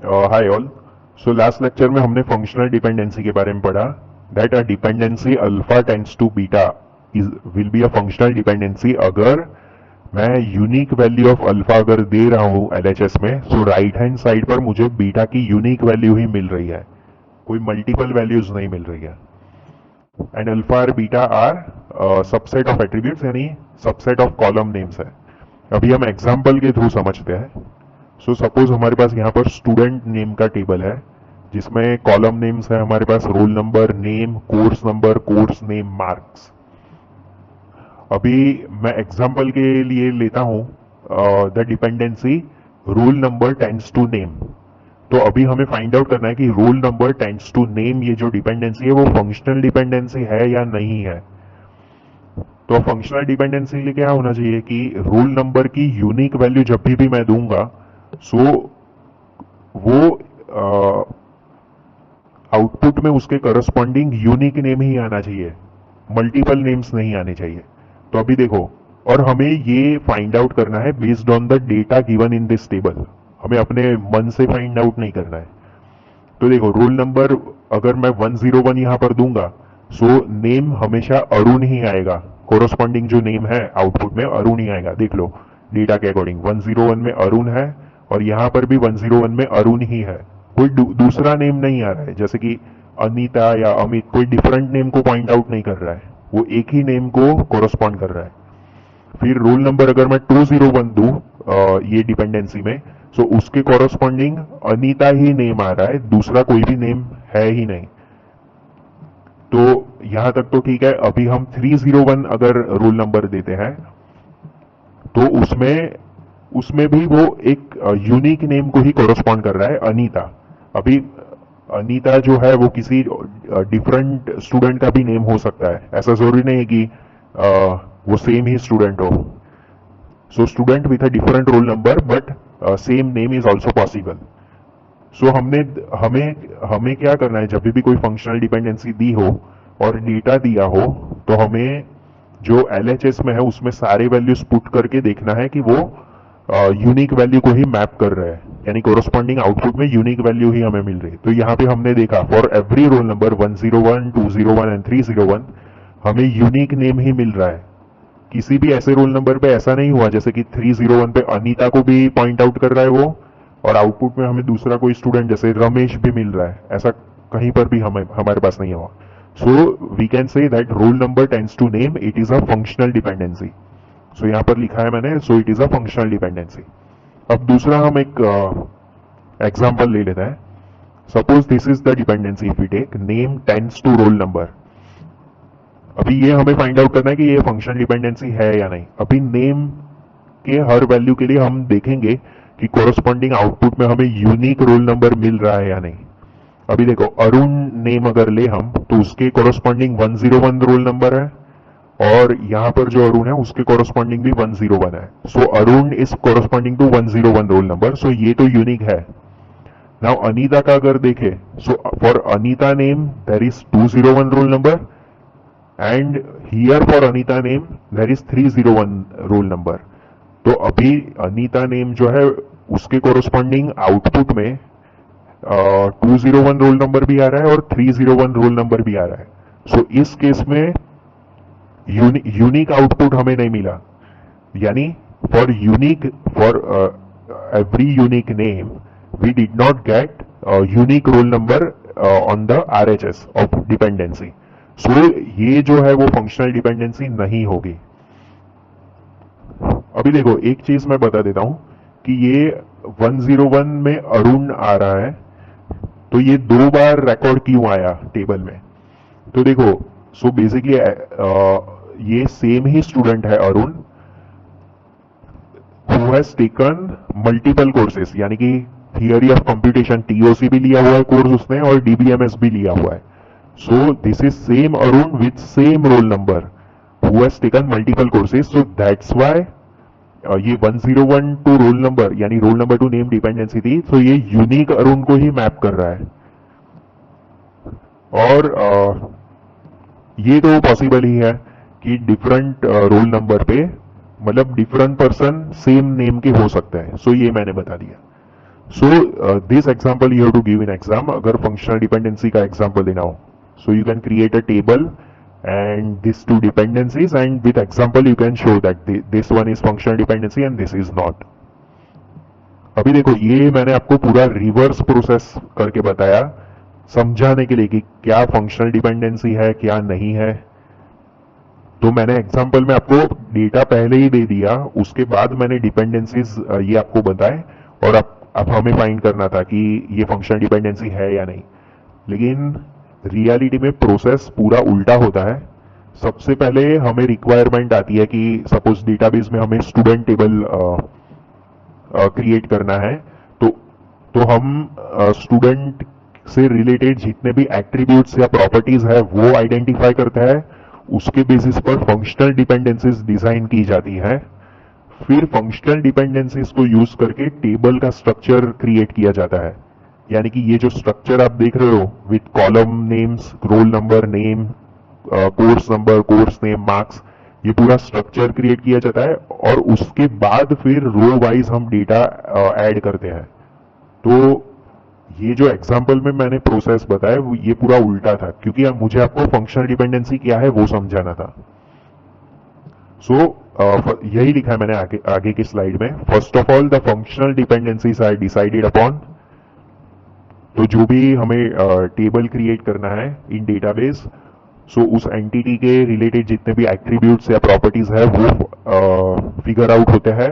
हाय all. So last lecture में हमने functional dependency के बारे में पढ़ा that a dependency alpha tends to beta is will be a functional dependency अगर मैं यूनिक वैल्यू ऑफ अल्फा अगर दे रहा हूं एलएचएस में, सो राइट हैंड साइड पर मुझे बीटा की यूनिक वैल्यू ही मिल रही है, कोई मल्टीपल वैल्यूज नहीं मिल रही है। एंड अल्फा और beta are subset of attributes, यानी सबसेट ऑफ कॉलम नेम्स है। अभी हम एग्जाम्पल के थ्रू समझते हैं। सो सपोज हमारे पास यहाँ पर स्टूडेंट नेम का टेबल है जिसमें कॉलम नेम्स है हमारे पास roll number, name, course name, marks. अभी मैं एग्जांपल के लिए लेता हूं the dependency roll number tends to name. तो अभी हमें फाइंड आउट करना है कि roll number tends to name, ये जो डिपेंडेंसी है वो फंक्शनल डिपेंडेंसी है या नहीं है। तो फंक्शनल डिपेंडेंसी के लिए क्या होना चाहिए कि रोल नंबर की यूनिक वैल्यू जब भी मैं दूंगा, सो वो आउटपुट में उसके करस्पॉन्डिंग यूनिक नेम ही आना चाहिए, मल्टीपल नेम्स नहीं आने चाहिए। तो अभी देखो, और हमें ये फाइंड आउट करना है based on the data given in this table, हमें अपने मन से फाइंड आउट नहीं करना है। तो देखो, रोल नंबर अगर मैं 101 यहां पर दूंगा, सो नेम हमेशा अरुण ही आएगा, कोरोस्पॉन्डिंग जो नेम है आउटपुट में अरुण ही आएगा। देख लो डेटा के अकॉर्डिंग 101 में अरुण है और यहां पर भी 101 में अरुण ही है, कोई दूसरा नेम नहीं आ रहा है, जैसे कि अनीता या अमित, कोई डिफरेंट नेम को पॉइंट आउट नहीं कर रहा है, वो एक ही नेम को कोरोस्पॉन्ड कर रहा है। फिर रोल नंबर अगर मैं 201 दूं ये डिपेंडेंसी में, सो उसके कोरोस्पॉन्डिंग अनीता ही नेम आ रहा है, दूसरा कोई भी नेम है ही नहीं। तो यहां तक तो ठीक है। अभी हम 301 अगर रोल नंबर देते हैं तो उसमें उसमें भी वो एक यूनिक नेम को ही कोरोस्पॉन्ड कर रहा है, अनीता। अभी अनीता जो है वो किसी डिफरेंट स्टूडेंट का भी नेम हो सकता है, ऐसा जरूरी नहीं है कि वो सेम ही स्टूडेंट हो। So student with a different roll number but same name is also possible. So हमने हमें हमें क्या करना है, जब भी कोई फंक्शनल डिपेंडेंसी दी हो और डेटा दिया हो, तो हमें जो एलएचएस में है उसमें सारे वैल्यूज पुट करके देखना है कि वो यूनिक वैल्यू को ही मैप कर रहे हैं, यानी कोरोस्पॉन्डिंग आउटपुट में यूनिक वैल्यू ही हमें मिल रही है। तो यहाँ पे हमने देखा for every roll number 101, 201 and 301 हमें यूनिक नेम ही मिल रहा है। किसी भी ऐसे रोल नंबर पे ऐसा नहीं हुआ जैसे कि 301 पे अनीता को भी पॉइंट आउट कर रहा है वो, और आउटपुट में हमें दूसरा कोई स्टूडेंट जैसे रमेश भी मिल रहा है, ऐसा कहीं पर भी हमारे पास नहीं हुआ। So we can say that roll number tends to name, it is a functional dependency. So यहां पर लिखा है मैंने, so it is a functional dependency. अब दूसरा हम एक एग्जाम्पल ले लेते हैं। Suppose this is the dependency, if we take name tends to roll number. अभी ये हमें फाइंड आउट करना है कि ये फंक्शनल डिपेंडेंसी है या नहीं। अभी नेम के हर वैल्यू के लिए हम देखेंगे कि कोरोस्पॉन्डिंग आउटपुट में हमें यूनिक रोल नंबर मिल रहा है या नहीं। अभी देखो, अरुण नेम अगर ले हम तो उसके कोरोस्पॉन्डिंग 101 रोल नंबर है, और यहां पर जो अरुण है उसके कोरोस्पॉन्डिंग भी 101 है। So Arun is corresponding to 101 roll number, so ये तो यूनिक है। नाउ अनीता का अगर देखे, so for Anita name there is 201 roll number, and here for Anita name there is 301 roll number. तो अभी अनीता नेम जो है उसके कोरोस्पॉन्डिंग आउटपुट में 201 रोल नंबर भी आ रहा है और 301 रोल नंबर भी आ रहा है। सो इस केस में यूनिक आउटपुट हमें नहीं मिला, यानी for every unique name we did not get unique roll number on the RHS of dependency. So ये जो है वो फंक्शनल डिपेंडेंसी नहीं होगी। अभी देखो, एक चीज मैं बता देता हूं कि ये 101 में अरुण आ रहा है, तो ये 2 बार रिकॉर्ड क्यों आया टेबल में। तो देखो, सो बेसिकली ये सेम ही स्टूडेंट है Arun, who has taken multiple courses, यानी कि थियरी ऑफ कंप्यूटेशन टीओसी भी लिया हुआ है कोर्स उसने, और डीबीएमएस भी लिया हुआ है। So this is same Arun with same roll number who has taken multiple courses. So that's why ये 101 टू रोल नंबर, यानी roll number two name dependency थी, तो ये यूनिक अरुण को ही मैप कर रहा है। और ये तो पॉसिबल ही है कि डिफरेंट रोल नंबर पे, मतलब डिफरेंट पर्सन सेम नेम के हो सकते हैं। सो ये मैंने बता दिया। So this example you have to give in exam, अगर फंक्शनल डिपेंडेंसी का एग्जाम्पल देना हो, so you can create a table and these two dependencies, and with example you can show that this one is functional dependency and this is not. अभी देखो ये मैंने आपको पूरा रिवर्स प्रोसेस करके बताया समझाने के लिए कि क्या फंक्शनल डिपेंडेंसी है क्या नहीं है। तो मैंने एग्जांपल में आपको डेटा पहले ही दे दिया, उसके बाद मैंने डिपेंडेंसीज ये आपको बताए, और अब हमें फाइंड करना था कि ये फंक्शनल डिपेंडेंसी है या नहीं। लेकिन रियलिटी में प्रोसेस पूरा उल्टा होता है। सबसे पहले हमें रिक्वायरमेंट आती है कि सपोज डेटाबेस में हमें स्टूडेंट टेबल क्रिएट करना है, तो हम स्टूडेंट से रिलेटेड जितने भी एट्रीब्यूट्स या प्रॉपर्टीज है वो आइडेंटिफाई करता है, उसके बेसिस पर फंक्शनल डिपेंडेंसीज डिजाइन की जाती है। फिर फंक्शनल डिपेंडेंसीज को यूज करके टेबल का स्ट्रक्चर क्रिएट किया जाता है। यानी कि ये जो स्ट्रक्चर आप देख रहे हो with column names, role number, name, course number, course name, marks, ये पूरा स्ट्रक्चर क्रिएट किया जाता है, और उसके बाद फिर रो वाइज हम डेटा ऐड करते हैं। तो ये जो एग्जाम्पल में मैंने प्रोसेस बताया ये पूरा उल्टा था, क्योंकि मुझे आपको फंक्शनल डिपेंडेंसी क्या है वो समझाना था। यही लिखा है मैंने आगे की स्लाइड में। First of all the functional dependencies are decided upon, तो जो भी हमें टेबल क्रिएट करना है इन डेटाबेस, सो उस एंटिटी के रिलेटेड जितने भी एट्रीब्यूट्स या प्रॉपर्टीज है वो फिगर आउट होते हैं।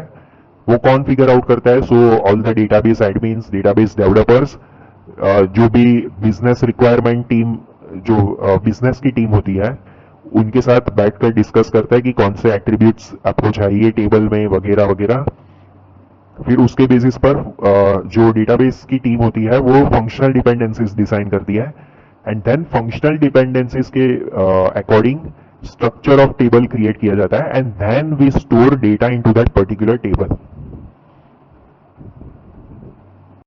वो कौन फिगर आउट करता है? So all the database admins, database developers, जो भी बिजनेस रिक्वायरमेंट टीम, जो बिजनेस की टीम होती है, उनके साथ बैठकर डिस्कस करता है कि कौन से एट्रीब्यूट्स आपको चाहिए टेबल में वगैरह वगैरह। फिर उसके बेसिस पर जो डेटाबेस की टीम होती है वो फंक्शनल डिपेंडेंसीज डिजाइन करती है, एंड देन फंक्शनल डिपेंडेंसीज के according structure of table create किया जाता है, and then we store data into that particular table.